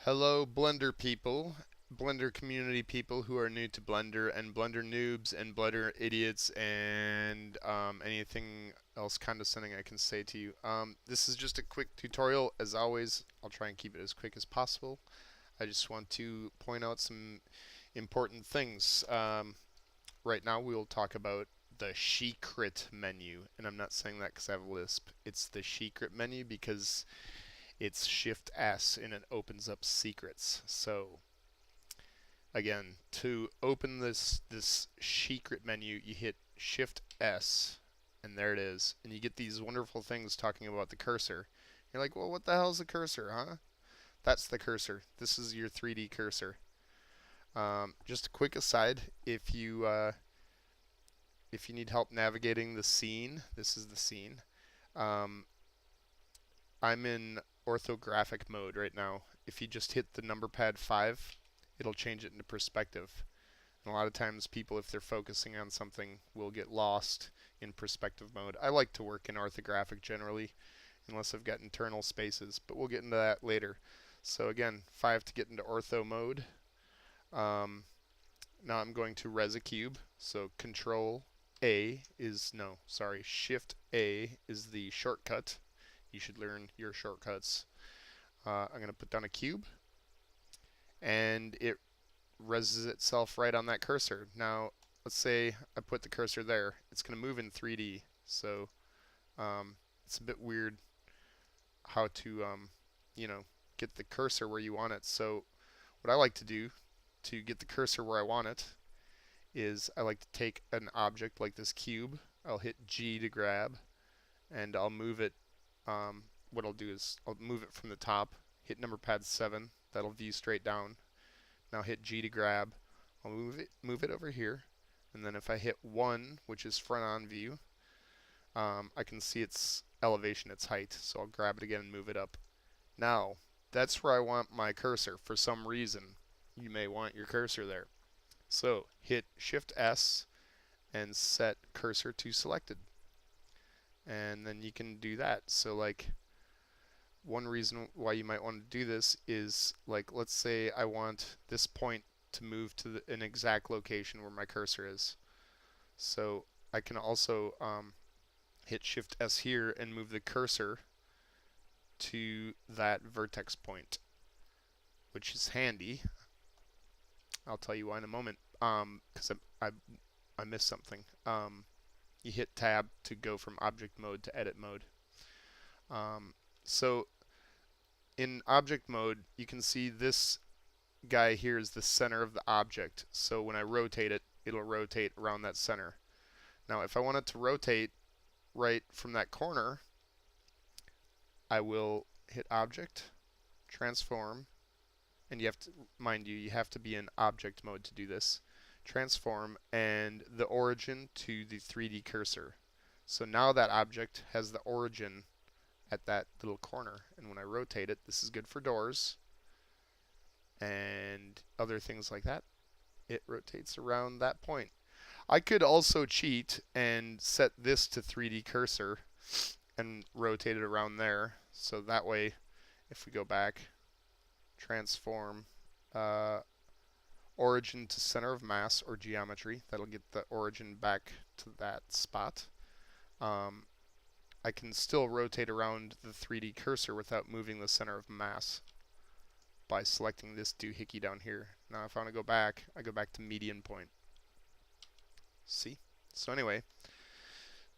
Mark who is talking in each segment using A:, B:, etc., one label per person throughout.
A: Hello, Blender people, Blender community people who are new to Blender, and Blender noobs, and Blender idiots, and anything else condescending I can say to you. This is just a quick tutorial. As always, I'll try and keep it as quick as possible. I just want to point out some important things. Right now, we will talk about the Sheecret menu, and I'm not saying that because I have a lisp. It's the Sheecret menu because it's Shift S and it opens up secrets. So again, to open this Sheecret menu, you hit Shift S and there it is. And you get these wonderful things talking about the cursor. You're like, well, what the hell's the cursor, huh? That's the cursor. This is your 3D cursor. Just a quick aside, if you need help navigating the scene, this is the scene. Um, I'm in orthographic mode right now. If you just hit the number pad 5, it'll change it into perspective. And a lot of times people, if they're focusing on something, will get lost in perspective mode. I like to work in orthographic generally, unless I've got internal spaces, but we'll get into that later. So again, 5 to get into ortho mode. Um, Now I'm going to res a cube. So Control A is, no, sorry, Shift A is the shortcut. You should learn your shortcuts. I'm going to put down a cube, and it reses itself right on that cursor. Now, let's say I put the cursor there. It's going to move in 3D, so it's a bit weird how to, get the cursor where you want it. So what I like to do to get the cursor where I want it is I like to take an object like this cube. I'll hit G to grab, and I'll move it. What I'll do is I'll move it from the top, hit number pad 7, that'll view straight down. Now hit G to grab, I'll move it over here, and then if I hit 1, which is front on view, I can see its elevation, its height, so I'll grab it again and move it up. Now, that's where I want my cursor. For some reason, you may want your cursor there. So hit Shift S and set cursor to selected. And then you can do that. So like, one reason why you might want to do this is, like, let's say I want this point to move to an exact location where my cursor is. So I can also hit Shift S here and move the cursor to that vertex point, which is handy. I'll tell you why in a moment, because I missed something. You hit Tab to go from object mode to edit mode. So in object mode, you can see this guy here is the center of the object. So when I rotate it, it'll rotate around that center. Now, if I want it to rotate right from that corner, I will hit Object, Transform, and you have to, mind you, you have to be in object mode to do this. Transform, and the origin to the 3D cursor. So now that object has the origin at that little corner, and when I rotate it, this is good for doors and other things like that. It rotates around that point. I could also cheat and set this to 3D cursor and rotate it around there. So that way, if we go back, transform origin to center of mass or geometry, that'll get the origin back to that spot. I can still rotate around the 3D cursor without moving the center of mass by selecting this doohickey down here. Now if I want to go back, I go back to median point. See? So anyway,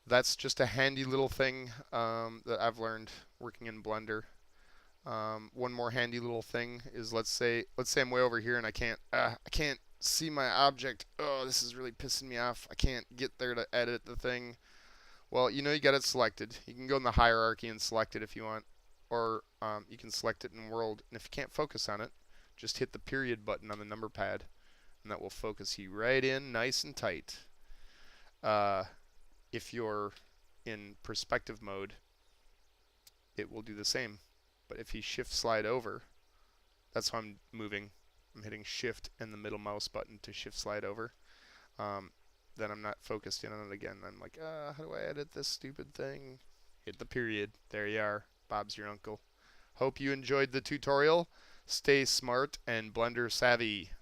A: that's just a handy little thing that I've learned working in Blender. One more handy little thing is, let's say I'm way over here and I can't see my object. Oh, this is really pissing me off. I can't get there to edit the thing. Well, you got it selected. You can go in the hierarchy and select it if you want, or you can select it in world. And if you can't focus on it, just hit the period button on the number pad, and that will focus you right in, nice and tight. If you're in perspective mode, it will do the same. But if you shift slide over, that's how I'm moving. I'm hitting shift and the middle mouse button to shift slide over. Then I'm not focused in on it again. I'm like, how do I edit this stupid thing? Hit the period. There you are. Bob's your uncle. Hope you enjoyed the tutorial. Stay smart and blender savvy.